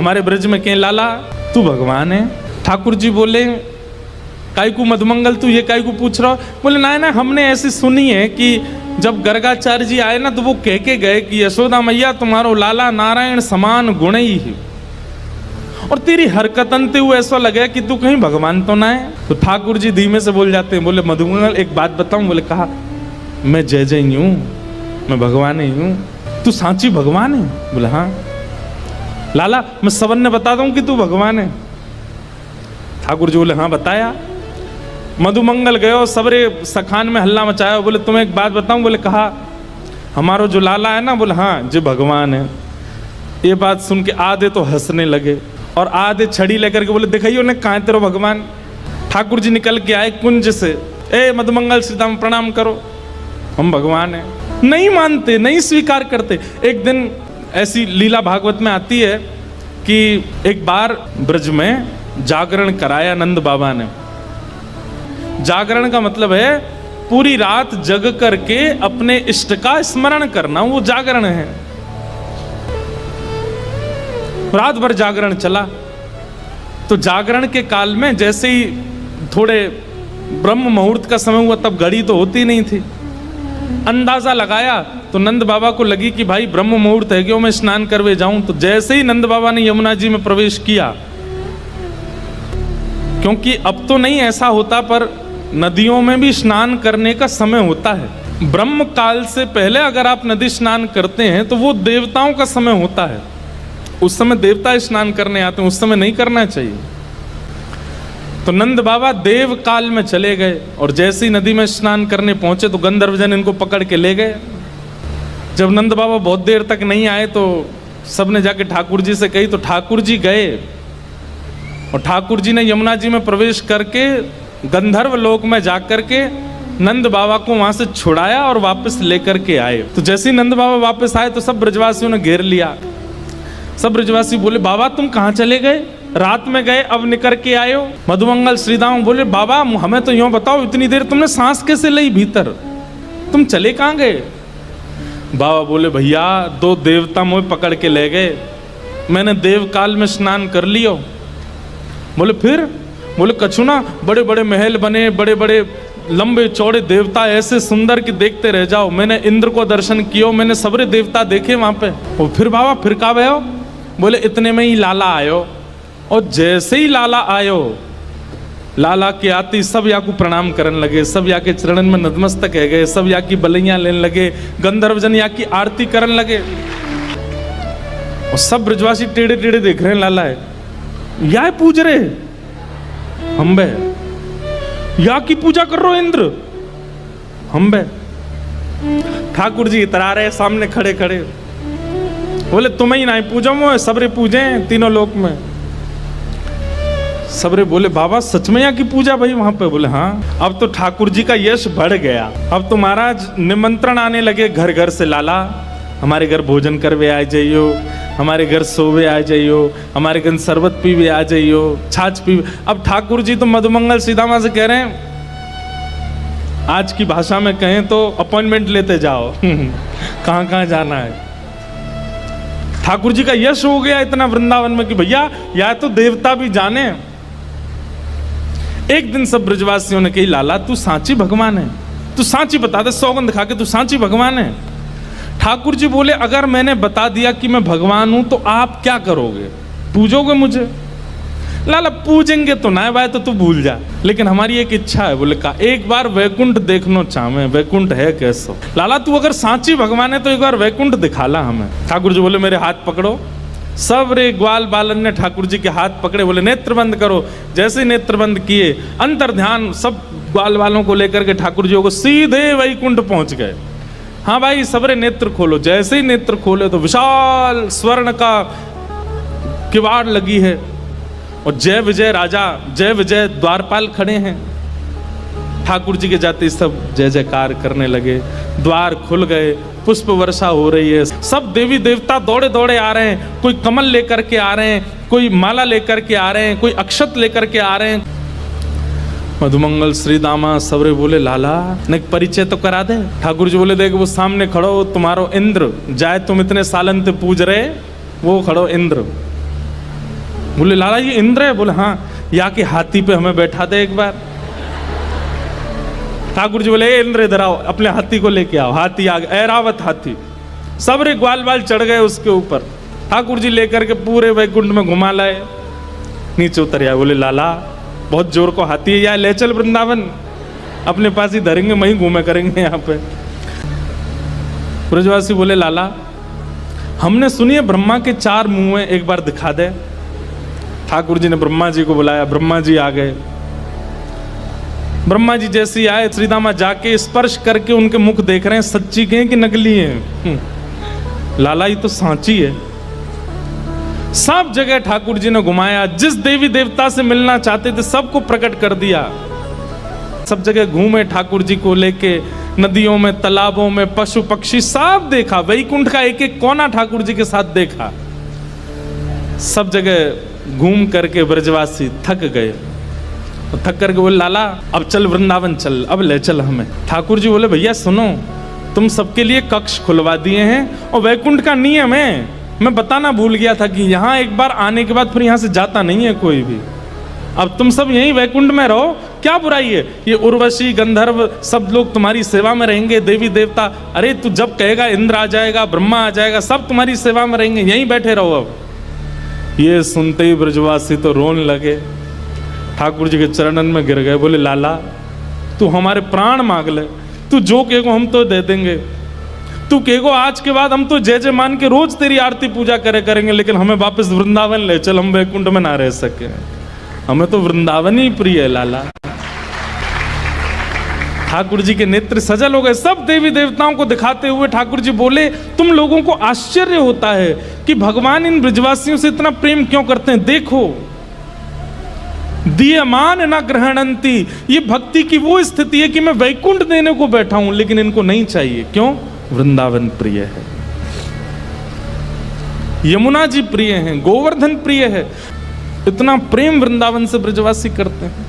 हमारे ब्रज में के लाला तू भगवान है। ठाकुर जी बोले काई को मधुमंगल तू ये काई को पूछ रहा हो? बोले ना हमने ऐसी सुनी है कि जब गर्गाचार्य जी आए ना तो वो कह के गए कि यशोदा मैया तुम्हारो लाला नारायण समान गुण ही है, और तेरी हरकतन ते हुए ऐसा लगे कि तू कहीं भगवान तो ना है। तो ठाकुर जी धीमे से बोल जाते हैं, बोले मधुमंगल एक बात बताऊं? बोले कहा मैं जय जय ही हूं, मैं भगवान ही हूं। तू सांची भगवान है? बोले हाँ। लाला मैं सबन ने बता दूं कि तू भगवान है? ठाकुर जी बोले हाँ बताया। मधुमंगल गयो, सबरे सखान में हल्ला मचाया। बोले तुम्हें एक बात बताऊं? बोले कहा हमारो जो लाला है ना, बोले हाँ जो भगवान है। ये बात सुन के आधे तो हंसने लगे और आधे छड़ी लेकर के बोले दिखाइयो ने कहाँ तेरो भगवान। ठाकुर जी निकल के आए कुंज से, ए मधुमंगल सीताराम प्रणाम करो, हम भगवान हैं। नहीं मानते, नहीं स्वीकार करते। एक दिन ऐसी लीला भागवत में आती है कि एक बार ब्रज में जागरण कराया नंद बाबा ने। जागरण का मतलब है पूरी रात जग करके अपने इष्ट का स्मरण करना, वो जागरण है। रात भर जागरण चला। तो जागरण के काल में जैसे ही थोड़े ब्रह्म मुहूर्त का समय हुआ, तब घड़ी तो होती नहीं थी, अंदाजा लगाया तो नंद बाबा को लगी कि भाई ब्रह्म मुहूर्त है, क्यों मैं स्नान करवे जाऊं। तो जैसे ही नंद बाबा ने यमुना जी में प्रवेश किया, क्योंकि अब तो नहीं ऐसा होता पर नदियों में भी स्नान करने का समय होता है। ब्रह्म काल से पहले अगर आप नदी स्नान करते हैं तो वो देवताओं का समय होता है, उस समय देवता स्नान करने आते हैं, उस समय नहीं करना चाहिए। तो नंद बाबा देव काल में चले गए और जैसे ही नदी में स्नान करने पहुंचे तो गंधर्वजन इनको पकड़ के ले गए। जब नंद बाबा बहुत देर तक नहीं आए तो सबने जाके ठाकुर जी से कही, तो ठाकुर जी गए और ठाकुर जी ने यमुना जी में प्रवेश करके गंधर्व लोक में जाकर के नंद बाबा को वहां से छुड़ाया और वापस लेकर के आए। तो जैसे ही नंद बाबा वापस आए तो सब ब्रजवासियों ने घेर लिया। सब ब्रजवासी बोले बाबा तुम कहाँ चले गए? रात में गए अब निकल के आए हो। मधुमंगल श्रीदाम बोले बाबा हमें तो यूं बताओ, इतनी देर तुमने सांस कैसे ली भीतर, तुम चले कहाँ गए? बाबा बोले भैया दो देवता मुझे पकड़ के ले गए, मैंने देव काल में स्नान कर लियो। बोले फिर? बोले कछु ना, बड़े बड़े महल बने, बड़े बड़े लंबे चौड़े देवता ऐसे सुंदर कि देखते रह जाओ। मैंने इंद्र को दर्शन किया, मैंने सबरे देवता देखे वहां पे। और फिर बाबा फिर कहाँ गए हो? बोले इतने में ही लाला आयो, और जैसे ही लाला आयो, लाला के आती सब या को प्रणाम करने लगे, सब या के चरणन में नतमस्तक है गए, सब या की बलैया लेने लगे, गंधर्वजन या की आरती करने लगे। और सब ब्रजवासी टेढ़े टेढ़े देख रहे हैं, लाला है या पूज रहे हम बे, या की पूजा कर रहे हो इंद्र हम बे। ठाकुर जी इतरा रहे सामने खड़े खड़े, बोले तुम्हें ही नहीं पूजा मो, सबरे पूजे तीनों लोक में। सबरे बोले बाबा सच में यहाँ की पूजा भाई वहां पे? बोले हाँ। अब तो ठाकुर जी का यश बढ़ गया। अब तो महाराज निमंत्रण आने लगे घर घर से, लाला हमारे घर भोजन करवे आ जाइयो, हमारे घर सोवे आ जाइयो, हमारे घर शरबत पीवे आ जाइयो, छाछ पीवे। अब ठाकुर जी तो मधुमंगल सीतामा से कह रहे हैं, आज की भाषा में कहें तो अपॉइंटमेंट लेते जाओ कहाँ कहाँ जाना है। ठाकुर जी का यश हो गया इतना वृंदावन में कि भैया या तो देवता भी जाने। एक दिन सब ब्रजवासियों ने कही लाला तू सांची भगवान है, तू सांची बता दे, सौगंध खा के तू सांची भगवान है। ठाकुर जी बोले अगर मैंने बता दिया कि मैं भगवान हूं तो आप क्या करोगे? पूजोगे मुझे? लाला पूजेंगे तो ना भाई, तो तू भूल जा, लेकिन हमारी एक इच्छा है। बोले का एक बार वैकुंठ देखना चाहे, वैकुंठ है कैसो? लाला तू अगर सांची भगवान है तो एक बार वैकुंठ दिखाला हमें। ठाकुर जी बोले मेरे हाथ पकड़ो। सब रे ग्वाल बालन ने ठाकुर जी के हाथ पकड़े, बोले नेत्र बंद करो। जैसे नेत्र बंद किए, अंतर ध्यान सब ग्वाल वालों को लेकर के ठाकुर जी को सीधे वैकुंठ पहुंच गए। हाँ भाई सबरे नेत्र खोलो। जैसे ही नेत्र खोले तो विशाल स्वर्ण का किवाड़ लगी है और जय विजय राजा, जय विजय द्वारपाल खड़े हैं। ठाकुर जी के जाते सब जय जयकार करने लगे, द्वार खुल गए, पुष्प वर्षा हो रही है, सब देवी देवता दौड़े दौड़े आ रहे हैं। कोई कमल लेकर के आ रहे हैं, कोई माला लेकर के आ रहे हैं, कोई अक्षत लेकर के आ रहे हैं। मधुमंगल श्रीदामा सबरे बोले लाला ने परिचय तो करा दे। ठाकुर जी बोले देख वो सामने खड़ो तुम्हारो इंद्र, जाए तुम इतने सालन ते पूज रहे, वो खड़ो इंद्र। बोले लाला ये इंद्र है? बोले हाँ। या के हाथी पे हमें बैठा दे एक बार। ठाकुर जी बोले ए इंद्र इधर आओ, अपने हाथी को लेके आओ। हाथी आ गया, ऐरावत हाथी, सब रे ग्वाल बाल चढ़ गए उसके ऊपर। ठाकुर जी लेकर के पूरे वैकुंठ में घुमा लाए, नीचे उतर आए। बोले लाला बहुत जोर को हाथी है, या ले चल वृंदावन, अपने पास ही धरेंगे, वहीं घूमे करेंगे यहाँ पे। ब्रजवासी बोले लाला हमने सुनी है ब्रह्मा के 4 मुंह हैं, एक बार दिखा दे। ठाकुर जी ने ब्रह्मा जी को बुलाया, ब्रह्मा जी आ गए। ब्रह्मा जी जैसे ही आए, श्रीदामा जाके स्पर्श करके उनके मुख देख रहे हैं, सच्ची के हैं कि नकली हैं? लाला ये तो सांची है। सब जगह ठाकुर जी ने घुमाया, जिस देवी देवता से मिलना चाहते थे सबको प्रकट कर दिया। सब जगह घूमे ठाकुर जी को लेके, नदियों में, तालाबों में, पशु पक्षी सब देखा। वैकुंठ का एक एक कोना ठाकुर जी के साथ देखा। सब जगह घूम करके ब्रजवासी थक गए। थक करके बोले लाला अब चल वृंदावन चल, अब ले चल हमें। ठाकुर जी बोले भैया सुनो, तुम सबके लिए कक्ष खुलवा दिए हैं और वैकुंठ का नियम है, मैं बताना भूल गया था कि यहाँ एक बार आने के बाद फिर यहाँ से जाता नहीं है कोई भी। अब तुम सब यहीं वैकुंठ में रहो, क्या बुराई है? ये उर्वशी गंधर्व सब लोग तुम्हारी सेवा में रहेंगे, देवी देवता। अरे तू जब कहेगा इंद्र आ जाएगा, ब्रह्मा आ जाएगा, सब तुम्हारी सेवा में रहेंगे, यहीं बैठे रहो। अब ये सुनते ही ब्रजवासी तो रोने लगे, ठाकुर जी के चरणन में गिर गए। बोले लाला तू हमारे प्राण मांग ले, तू जो कहेगो हम तो दे देंगे। तू कहेगो आज के बाद हम तो जय जय मान के रोज तेरी आरती पूजा करेंगे, लेकिन हमें वापस वृंदावन ले चल, हम वैकुंठ में ना रह सके। हमें तो वृंदावन ही प्रिय है लाला। ठाकुर जी के नेत्र सजल हो गए। सब देवी देवताओं को दिखाते हुए ठाकुर जी बोले तुम लोगों को आश्चर्य होता है कि भगवान इन ब्रजवासियों से इतना प्रेम क्यों करते हैं। देखो दीयमान न ग्रहणंती, ये भक्ति की वो स्थिति है कि मैं वैकुंठ देने को बैठा हूं लेकिन इनको नहीं चाहिए। क्यों? वृंदावन प्रिय है, यमुना जी प्रिय हैं, गोवर्धन प्रिय है। इतना प्रेम वृंदावन से ब्रजवासी करते हैं।